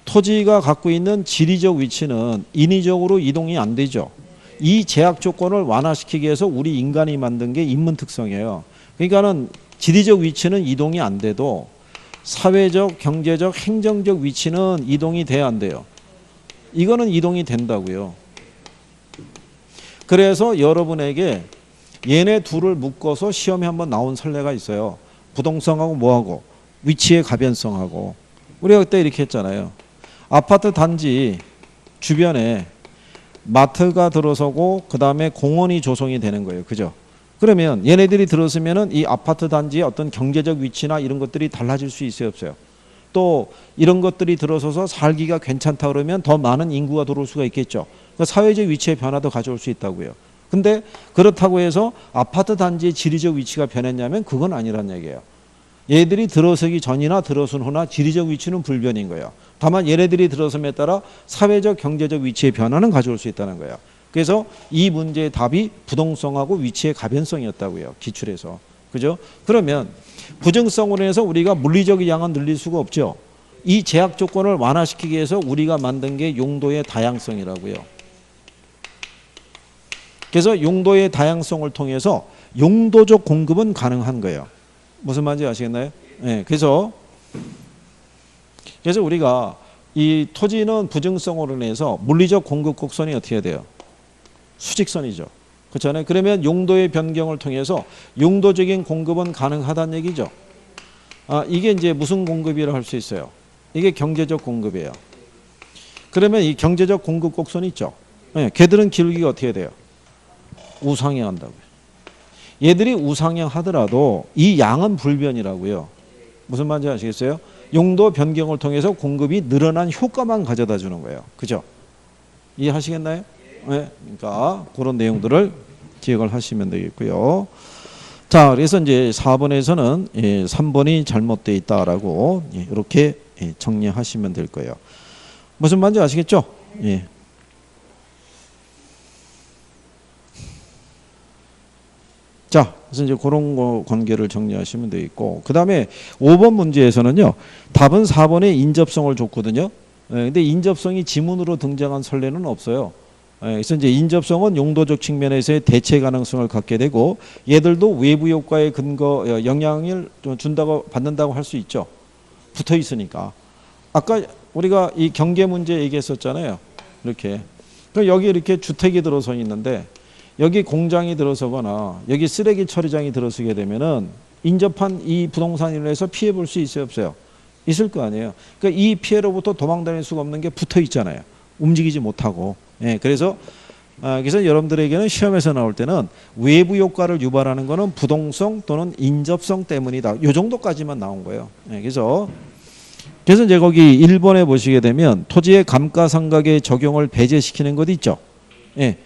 토지가 갖고 있는 지리적 위치는 인위적으로 이동이 안 되죠. 이 제약 조건을 완화시키기 위해서 우리 인간이 만든 게 인문 특성이에요. 그러니까는 지리적 위치는 이동이 안 돼도 사회적, 경제적, 행정적 위치는 이동이 돼야 안 돼요. 이거는 이동이 된다고요. 그래서 여러분에게 얘네 둘을 묶어서 시험에 한번 나온 선례가 있어요. 부동성하고 뭐하고 위치의 가변성하고. 우리가 그때 이렇게 했잖아요. 아파트 단지 주변에 마트가 들어서고 그 다음에 공원이 조성이 되는 거예요. 그죠? 그러면 얘네들이 들어서면은 이 아파트 단지의 어떤 경제적 위치나 이런 것들이 달라질 수 있어요, 없어요? 또 이런 것들이 들어서서 살기가 괜찮다 그러면 더 많은 인구가 들어올 수가 있겠죠. 그러니까 사회적 위치의 변화도 가져올 수 있다고요. 근데 그렇다고 해서 아파트 단지의 지리적 위치가 변했냐면 그건 아니란 얘기예요. 얘들이 들어서기 전이나 들어선 후나 지리적 위치는 불변인 거예요. 다만 얘네들이 들어섬에 따라 사회적 경제적 위치의 변화는 가져올 수 있다는 거예요. 그래서 이 문제의 답이 부동성하고 위치의 가변성이었다고요. 기출에서. 그죠? 그러면 부정성으로 해서 우리가 물리적 양은 늘릴 수가 없죠. 이 제약 조건을 완화시키기 위해서 우리가 만든 게 용도의 다양성이라고요. 그래서 용도의 다양성을 통해서 용도적 공급은 가능한 거예요. 무슨 말인지 아시겠나요? 네, 그래서 우리가 이 토지는 부정성으로 인해서 물리적 공급 곡선이 어떻게 돼요? 수직선이죠. 그렇잖아요. 그러면 용도의 변경을 통해서 용도적인 공급은 가능하다는 얘기죠. 이게 이제 무슨 공급이라고 할 수 있어요? 이게 경제적 공급이에요. 그러면 이 경제적 공급 곡선이 있죠. 네, 걔들은 기울기가 어떻게 돼요? 우상향 한다고요. 얘들이 우상향 하더라도 이 양은 불변이라고요. 무슨 말인지 아시겠어요? 용도 변경을 통해서 공급이 늘어난 효과만 가져다 주는 거예요. 그죠? 이해하시겠나요? 네. 그러니까 그런 내용들을 기억을 하시면 되겠고요. 자, 그래서 이제 4번에서는 3번이 잘못되어 있다라고 이렇게 정리하시면 될 거예요. 무슨 말인지 아시겠죠? 예. 자, 그래서 이제 그런 거 관계를 정리하시면 되겠고, 그 다음에 5번 문제에서는요, 답은 4번에 인접성을 줬거든요. 근데 인접성이 지문으로 등장한 선례는 없어요. 그래서 이제 인접성은 용도적 측면에서의 대체 가능성을 갖게 되고, 얘들도 외부 효과의 근거 영향을 준다고 받는다고 할 수 있죠. 붙어 있으니까. 아까 우리가 이 경계 문제 얘기했었잖아요. 이렇게. 그럼 여기 이렇게 주택이 들어서 있는데, 여기 공장이 들어서거나 여기 쓰레기 처리장이 들어서게 되면은 인접한 이 부동산으로 해서 피해 볼 수 있어요, 없어요? 있을 거 아니에요. 그러니까 이 피해로부터 도망다닐 수가 없는 게 붙어 있잖아요. 움직이지 못하고. 예, 그래서 여러분들에게는 시험에서 나올 때는 외부 효과를 유발하는 거는 부동성 또는 인접성 때문이다. 이 정도까지만 나온 거예요. 예, 그래서 이제 거기 1번에 보시게 되면 토지의 감가상각의 적용을 배제시키는 것 있죠. 예.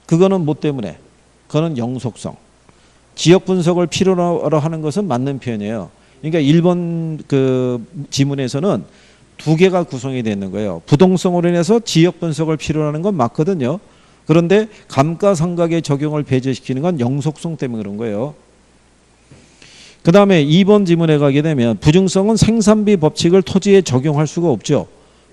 그거는 뭐 때문에? 그거는 영속성. 지역 분석을 필요로 하는 것은 맞는 표현이에요. 그러니까 1번 그 지문에서는 두 개가 구성이 되는 거예요. 부동성으로 인해서 지역 분석을 필요로 하는 건 맞거든요. 그런데 감가상각의 적용을 배제시키는 건 영속성 때문에 그런 거예요. 그 다음에 2번 지문에 가게 되면 부증성은 생산비 법칙을 토지에 적용할 수가 없죠.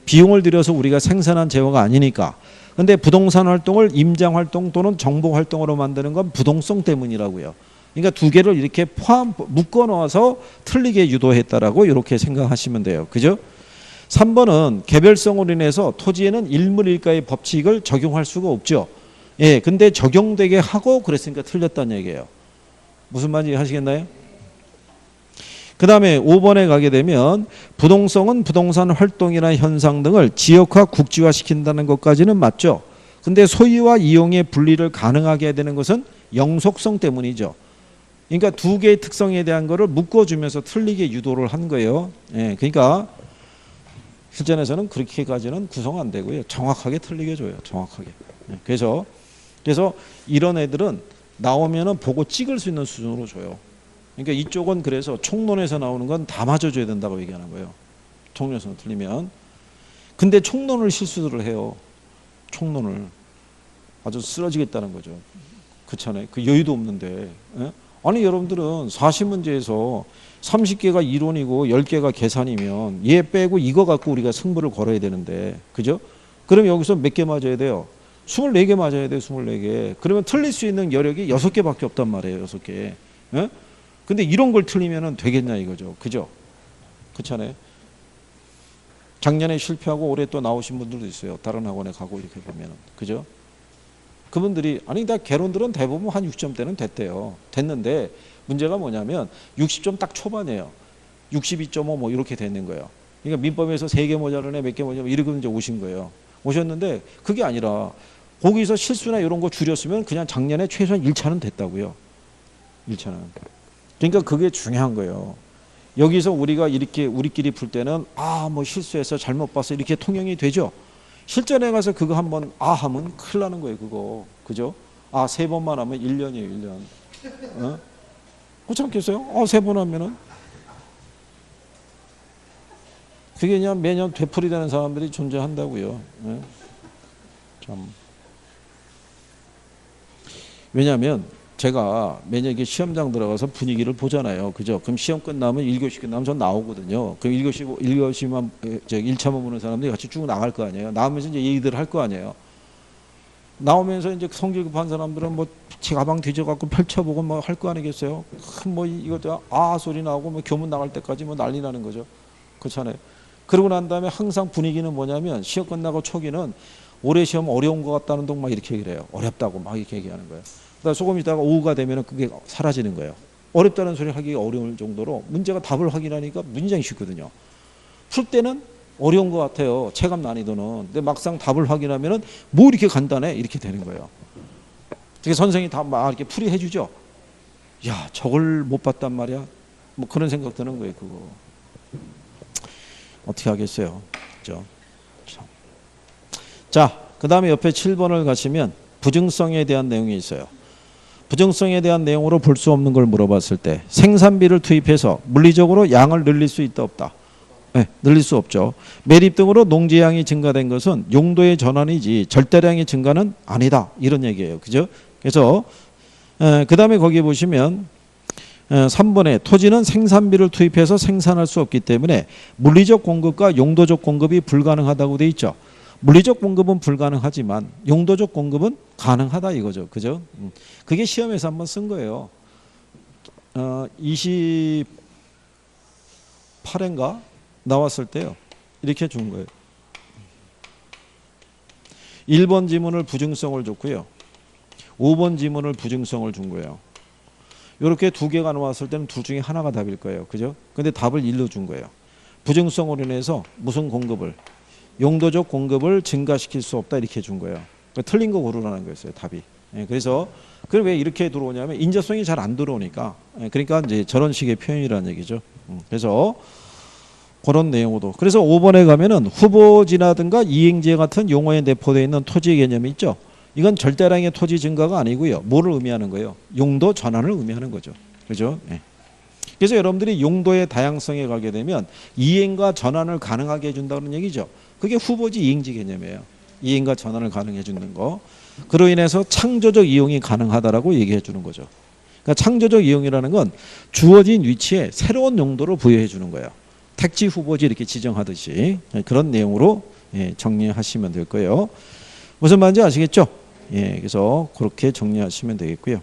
비용을 들여서 우리가 생산한 재화가 아니니까. 근데 부동산 활동을 임장 활동 또는 정보 활동으로 만드는 건 부동성 때문이라고요. 그러니까 두 개를 이렇게 묶어 넣어서 틀리게 유도했다라고 이렇게 생각하시면 돼요. 그죠? 3번은 개별성으로 인해서 토지에는 일물일가의 법칙을 적용할 수가 없죠. 예, 근데 적용되게 하고 그랬으니까 틀렸다는 얘기예요. 무슨 말인지 하시겠나요? 그 다음에 5번에 가게 되면 부동성은 부동산 활동이나 현상 등을 지역화, 국지화 시킨다는 것까지는 맞죠. 근데 소유와 이용의 분리를 가능하게 되는 것은 영속성 때문이죠. 그러니까 두 개의 특성에 대한 거를 묶어주면서 틀리게 유도를 한 거예요. 예, 그러니까 실전에서는 그렇게까지는 구성 안 되고요. 정확하게 틀리게 줘요. 정확하게. 예, 그래서 이런 애들은 나오면은 보고 찍을 수 있는 수준으로 줘요. 그러니까 이쪽은 그래서 총론에서 나오는 건 다 맞아줘야 된다고 얘기하는 거예요. 총론에서 틀리면. 근데 총론을 실수를 해요. 총론을 아주 쓰러지겠다는 거죠. 그렇잖아요. 그 여유도 없는데. 예? 아니 여러분들은 40문제에서 30개가 이론이고 10개가 계산이면 얘 빼고 이거 갖고 우리가 승부를 걸어야 되는데 그죠? 그럼 여기서 몇 개 맞아야 돼요? 24개 맞아야 돼요. 24개. 그러면 틀릴 수 있는 여력이 6개밖에 없단 말이에요. 6개. 예? 근데 이런 걸 틀리면 되겠냐 이거죠. 그죠? 그렇잖아요. 작년에 실패하고 올해 또 나오신 분들도 있어요. 다른 학원에 가고 이렇게 보면은. 그죠? 그분들이 아니 다 개론들은 대부분 한 6점대는 됐대요. 됐는데 문제가 뭐냐면 60점 딱 초반이에요. 62.5 뭐 이렇게 되는 거예요. 그러니까 민법에서 3개 모자르네 몇 개 모자르네 이렇게 이제 오신 거예요. 오셨는데 그게 아니라 거기서 실수나 이런 거 줄였으면 그냥 작년에 최소한 1차는 됐다고요. 1차는. 그러니까 그게 중요한 거예요. 여기서 우리가 이렇게 우리끼리 풀 때는 뭐 실수해서 잘못 봤어 이렇게 통용이 되죠. 실전에 가서 그거 한번 하면 큰일 나는 거예요. 그거. 그죠? 3번만 하면 1년이에요. 1년. 그렇지 않겠어요? 3번 하면은. 그게 그냥 매년 되풀이되는 사람들이 존재한다고요. 참. 왜냐하면 제가 매년 이렇게 시험장 들어가서 분위기를 보잖아요. 그죠? 그럼 시험 끝나면 1교시 끝나면 전 나오거든요. 그럼 1교시만, 1차만 보는 사람들이 같이 쭉 나갈 거 아니에요. 나오면서 이제 얘기들 할 거 아니에요. 나오면서 이제 성질 급한 사람들은 뭐 제 가방 뒤져갖고 펼쳐보고 뭐 할 거 아니겠어요? 뭐 이것도 소리 나오고 뭐 교문 나갈 때까지 뭐 난리 나는 거죠. 그렇잖아요. 그러고 난 다음에 항상 분위기는 뭐냐면 시험 끝나고 초기는 올해 시험 어려운 것 같다는 동 막 이렇게 얘기를 해요. 어렵다고 막 이렇게 얘기하는 거예요. 그러다 조금 있다가 오후가 되면 그게 사라지는 거예요. 어렵다는 소리 하기 어려울 정도로 문제가 답을 확인하니까 굉장히 쉽거든요. 풀 때는 어려운 것 같아요. 체감 난이도는. 근데 막상 답을 확인하면은 뭐 이렇게 간단해? 이렇게 되는 거예요. 그래서 선생님이 다 막 이렇게 풀이해 주죠. 야, 저걸 못 봤단 말이야. 뭐 그런 생각 드는 거예요, 그거. 어떻게 하겠어요. 그죠? 자, 그 다음에 옆에 7번을 가시면 부증성에 대한 내용이 있어요. 부증성에 대한 내용으로 볼 수 없는 걸 물어봤을 때 생산비를 투입해서 물리적으로 양을 늘릴 수 있다 없다? 네, 늘릴 수 없죠. 매립 등으로 농지양이 증가된 것은 용도의 전환이지 절대량의 증가는 아니다. 이런 얘기예요. 그죠? 그래서 그 다음에 거기 보시면 3번에 토지는 생산비를 투입해서 생산할 수 없기 때문에 물리적 공급과 용도적 공급이 불가능하다고 돼 있죠. 물리적 공급은 불가능하지만 용도적 공급은 가능하다 이거죠. 그죠? 그게 시험에서 한번 쓴 거예요. 28회인가 나왔을 때요. 이렇게 준 거예요. 1번 지문을 부증성을 줬고요. 5번 지문을 부증성을 준 거예요. 이렇게 2개가 나왔을 때는 둘 중에 하나가 답일 거예요. 그죠? 근데 답을 1로 준 거예요. 부증성으로 인해서 무슨 공급을? 용도적 공급을 증가시킬 수 없다 이렇게 준 거예요. 그러니까 틀린 거 고르라는 거였어요. 답이. 그래서 그럼 왜 이렇게 들어오냐면 인자성이 잘 안 들어오니까 그러니까 이제 저런 식의 표현이라는 얘기죠. 그래서 그런 내용으로. 그래서 5번에 가면은 후보지라든가 이행제 같은 용어에 내포되어 있는 토지의 개념이 있죠. 이건 절대량의 토지 증가가 아니고요. 뭐를 의미하는 거예요? 용도 전환을 의미하는 거죠. 그죠? 네. 그래서 여러분들이 용도의 다양성에 가게 되면 이행과 전환을 가능하게 해준다는 얘기죠. 그게 후보지 이행지 개념이에요. 이행과 전환을 가능해 주는 거. 그로 인해서 창조적 이용이 가능하다라고 얘기해 주는 거죠. 그러니까 창조적 이용이라는 건 주어진 위치에 새로운 용도를 부여해 주는 거예요. 택지 후보지 이렇게 지정하듯이 그런 내용으로 정리하시면 될 거예요. 무슨 말인지 아시겠죠? 그래서 그렇게 정리하시면 되겠고요.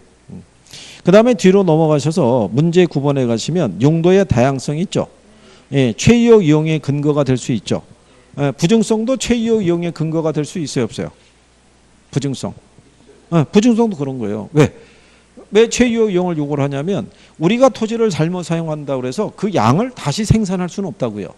그 다음에 뒤로 넘어가셔서 문제 9번에 가시면 용도의 다양성이 있죠. 최유효 이용의 근거가 될 수 있죠. 부증성도 최유효 이용의 근거가 될 수 있어요, 없어요? 부증성. 부증성도 그런 거예요. 왜 최유효 이용을 요구를 하냐면 우리가 토지를 잘못 사용한다고 해서 그 양을 다시 생산할 수는 없다고요.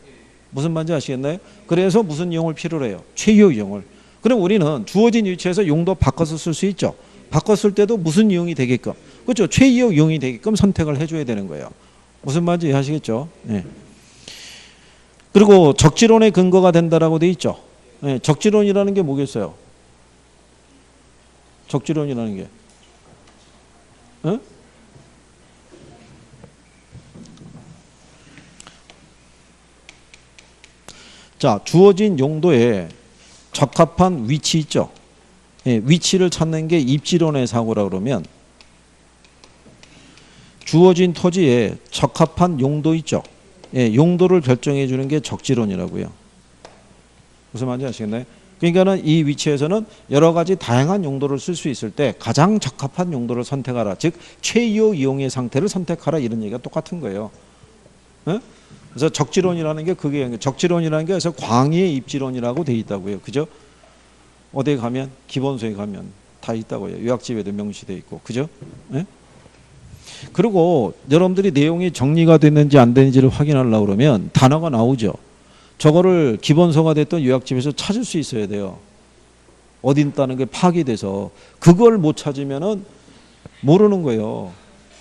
무슨 말인지 아시겠나요? 그래서 무슨 이용을 필요로 해요? 최유효 이용을. 그럼 우리는 주어진 위치에서 용도 바꿔서 쓸 수 있죠. 바꿨을 때도 무슨 이용이 되게끔, 그렇죠? 최이용 이용이 되게끔 선택을 해줘야 되는 거예요. 무슨 말인지 이해하시겠죠? 그리고 적지론의 근거가 된다라고 돼 있죠. 적지론이라는 게 뭐겠어요? 적지론이라는 게. 자, 주어진 용도에 적합한 위치 있죠. 예, 위치를 찾는 게 입지론의 사고라 그러면 주어진 토지에 적합한 용도 있죠. 예, 용도를 결정해 주는 게 적지론이라고요. 무슨 말인지 아시겠나요? 그러니까는 이 위치에서는 여러 가지 다양한 용도를 쓸 수 있을 때 가장 적합한 용도를 선택하라. 즉 최요 이용의 상태를 선택하라 이런 얘기가 똑같은 거예요. 예? 그래서 적지론이라는 게 그게 적지론이라는 게 그래서 광의의 입지론이라고 돼 있다고요. 그죠? 어디에 가면 기본소에 가면 다 있다고요. 요약집에도 명시돼 있고. 그죠? 예? 그리고 여러분들이 내용이 정리가 됐는지 안 됐는지를 확인하려고 그러면 단어가 나오죠. 저거를 기본서가 됐던 요약집에서 찾을 수 있어야 돼요. 어디 있다는 게 파악돼서 그걸 못 찾으면은 모르는 거예요.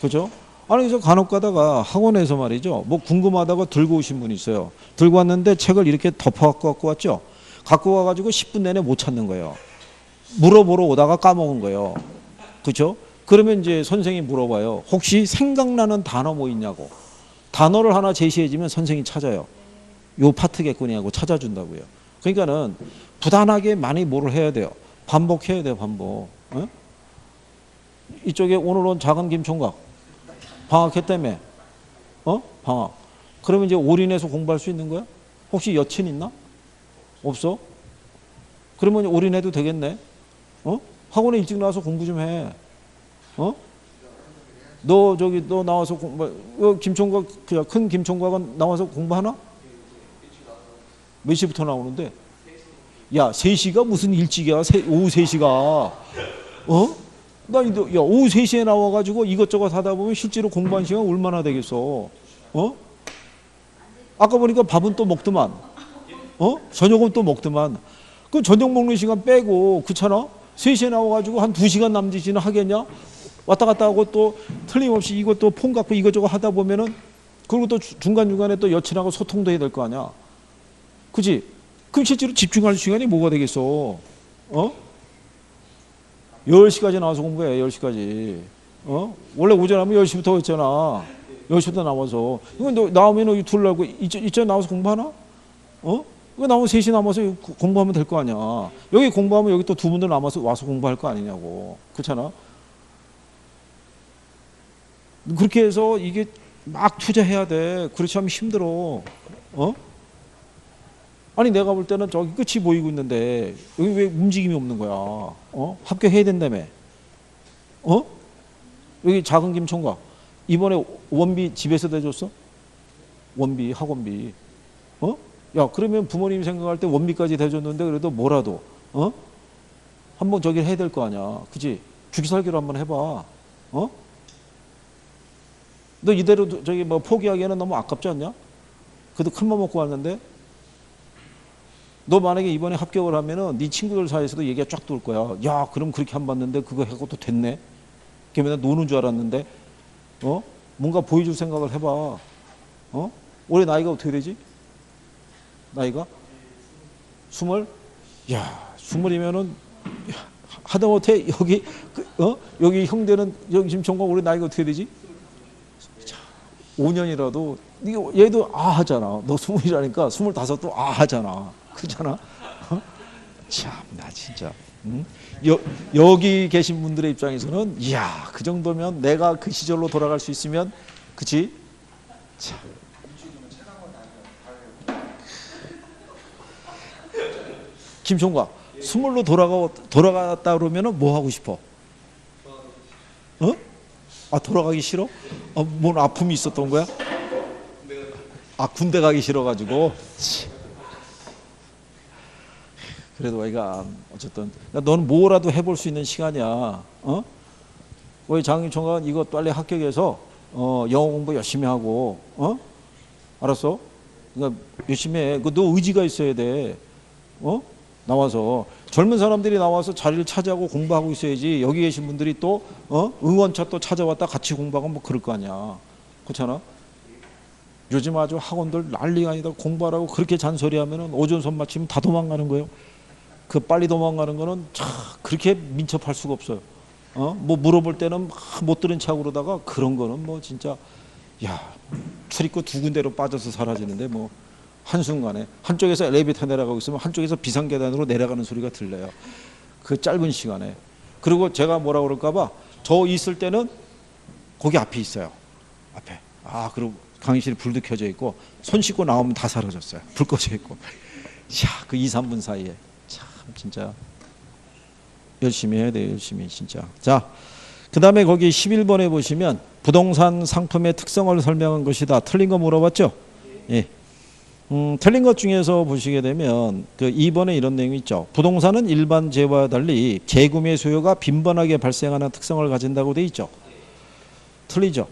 그죠? 아니 그래서 간혹 가다가 학원에서 말이죠. 뭐 궁금하다고 들고 오신 분이 있어요. 들고 왔는데 책을 이렇게 덮어갖고 갖고 왔죠. 갖고 와가지고 10분 내내 못 찾는 거예요. 물어보러 오다가 까먹은 거예요. 그죠? 그러면 이제 선생님이 물어봐요. 혹시 생각나는 단어 뭐 있냐고. 단어를 하나 제시해주면 선생님이 찾아요. 요 파트겠거니 하고 찾아준다고요. 그러니까는 부단하게 많이 뭐를 해야 돼요. 반복해야 돼요. 반복. 어? 이쪽에 오늘 온 작은 김총각 방학했다며. 방학. 그러면 이제 올인해서 공부할 수 있는 거야? 혹시 여친 있나? 없어? 그러면 올인해도 되겠네. 학원에 일찍 나와서 공부 좀 해. 너 나와서 김총각 큰 김총각은 나와서 공부하나? 몇 시부터 나오는데? 야, 3시가 무슨 일찍이야? 오후 3시가. 야, 오후 3시에 나와가지고 이것저것 하다 보면 실제로 공부한 시간 얼마나 되겠어? 아까 보니까 밥은 또 먹더만. 저녁은 또 먹더만. 그 저녁 먹는 시간 빼고, 그렇잖아? 3시에 나와가지고 한 2시간 남짓이나 하겠냐? 왔다 갔다 하고 또 틀림없이 이것도 폰 갖고 이것저것 하다 보면은 그리고 또 중간중간에 또 여친하고 소통도 해야 될 거 아니야. 그지? 그럼 실제로 집중할 시간이 뭐가 되겠어? 10시까지 나와서 공부해, 10시까지. 원래 오전 하면 10시부터 했잖아. 10시부터 나와서. 이건 너 나오면 둘 날고, 이쯤 나와서 공부하나? 이거 나오면 3시 남아서 공부하면 될 거 아니야. 여기 공부하면 여기 또 두 분들 남아서 와서 공부할 거 아니냐고. 그렇잖아? 그렇게 해서 이게 막 투자해야 돼. 그렇지 않으면 힘들어. 아니 내가 볼 때는 저기 끝이 보이고 있는데 여기 왜 움직임이 없는 거야? 합격해야 된다며. 여기 작은 김총각 이번에 원비 집에서 대줬어? 원비 학원비. 야 그러면 부모님 생각할 때 원비까지 대줬는데 그래도 뭐라도 한번 저기 해야 될 거 아니야. 그지? 주기살기로 한번 해봐. 너 이대로 저기 뭐 포기하기에는 너무 아깝지 않냐? 그래도 큰맘 먹고 왔는데 너 만약에 이번에 합격을 하면은 네 친구들 사이에서도 얘기가 쫙 돌 거야. 야 그럼 그렇게 안 봤는데 그거 하고 또 됐네. 걔네가 노는 줄 알았는데 뭔가 보여줄 생각을 해봐. 올해 나이가 어떻게 되지? 나이가? 20? 야 20이면은 하다못해 여기 여기 형제는 여기 지금 총각 올해 나이가 어떻게 되지? 5년이라도 얘도 하잖아. 너 20이라니까 25도 하잖아. 그렇잖아. 참나 진짜. 여기 계신 분들의 입장에서는 이야 그 정도면 내가 그 시절로 돌아갈 수 있으면 그치? 참. 김총각 20로 돌아갔다 그러면은 뭐 하고 싶어? 돌아가기 싫어? 뭔 아픔이 있었던 거야? 군대 가기 싫어가지고. 그래도 애가 어쨌든 너는 뭐라도 해볼 수 있는 시간이야. 우리 장윤총각은 이거 빨리 합격해서 영어 공부 열심히 하고 알았어? 그러니까 열심히 해. 너 의지가 있어야 돼. 나와서 젊은 사람들이 나와서 자리를 차지하고 공부하고 있어야지. 여기 계신 분들이 또 응원차 또 찾아왔다 같이 공부하고 뭐 그럴 거 아니야. 그렇잖아? 요즘 아주 학원들 난리가 아니다. 공부하라고 그렇게 잔소리하면은 오전선 맞추면 다 도망가는 거예요. 그 빨리 도망가는 거는 참 그렇게 민첩할 수가 없어요. 뭐 물어볼 때는 못 들은 척 그러다가 그런 거는 뭐 진짜 야 출입구 두 군데로 빠져서 사라지는데 뭐 한순간에 한쪽에서 엘리베이터 내려가고 있으면 한쪽에서 비상계단으로 내려가는 소리가 들려요. 그 짧은 시간에. 그리고 제가 뭐라 그럴까봐 저 있을 때는 거기 앞에 있어요. 앞에. 아, 그리고 강의실에 불도 켜져 있고 손 씻고 나오면 다 사라졌어요. 불 꺼져 있고. 야, 그 2, 3분 사이에 참 진짜 열심히 해야 돼요. 열심히 진짜. 자, 그 다음에 거기 11번에 보시면 부동산 상품의 특성을 설명한 것이다. 틀린 거 물어봤죠? 예. 틀린 것 중에서 보시게 되면 그 2번에 이런 내용이 있죠. 부동산은 일반 재와 달리 재구매 수요가 빈번하게 발생하는 특성을 가진다고 돼 있죠. 틀리죠.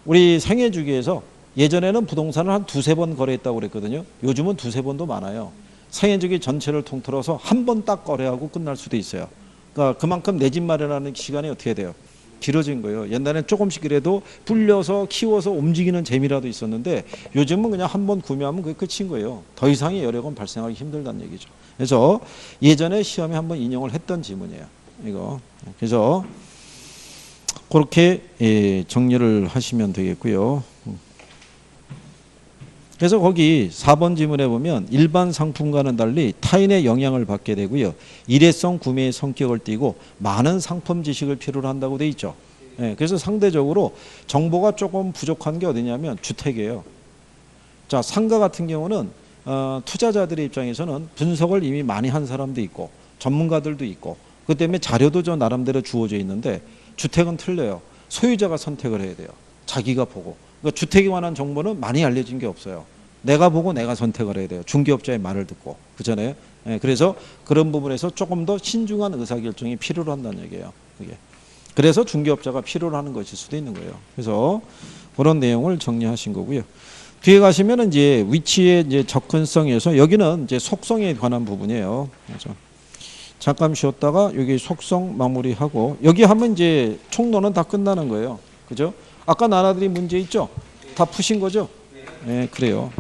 우리 생애 주기에서 예전에는 부동산을 한 두세 번 거래했다고 그랬거든요. 요즘은 두세 번도 많아요. 생애 주기 전체를 통틀어서 한 번 딱 거래하고 끝날 수도 있어요. 그러니까 그만큼 내 집 마련하는 시간이 어떻게 돼요? 길어진 거예요. 옛날에는 조금씩이라도 불려서 키워서 움직이는 재미라도 있었는데 요즘은 그냥 한 번 구매하면 그게 끝인 거예요. 더 이상의 여력은 발생하기 힘들다는 얘기죠. 그래서 예전에 시험에 한번 인용을 했던 지문이에요. 이거. 그래서 그렇게 정리를 하시면 되겠고요. 그래서 거기 4번 지문에 보면 일반 상품과는 달리 타인의 영향을 받게 되고요. 일회성 구매의 성격을 띠고 많은 상품 지식을 필요로 한다고 돼 있죠. 그래서 상대적으로 정보가 조금 부족한 게 어디냐면 주택이에요. 자, 상가 같은 경우는 투자자들의 입장에서는 분석을 이미 많이 한 사람도 있고 전문가들도 있고 그 때문에 자료도 저 나름대로 주어져 있는데 주택은 틀려요. 소유자가 선택을 해야 돼요. 자기가 보고. 그러니까 주택에 관한 정보는 많이 알려진 게 없어요. 내가 보고 내가 선택을 해야 돼요. 중개업자의 말을 듣고. 그잖아요. 그래서 그런 부분에서 조금 더 신중한 의사결정이 필요로 한다는 얘기예요. 그게. 그래서 중개업자가 필요로 하는 것일 수도 있는 거예요. 그래서 그런 내용을 정리하신 거고요. 뒤에 가시면 이제 위치의 이제 접근성에서 여기는 이제 속성에 관한 부분이에요. 그래서 잠깐 쉬었다가 여기 속성 마무리하고 여기 하면 이제 총론은 다 끝나는 거예요. 그죠? 아까 나눠드린 문제 있죠? 다 푸신 거죠? 네, 그래요.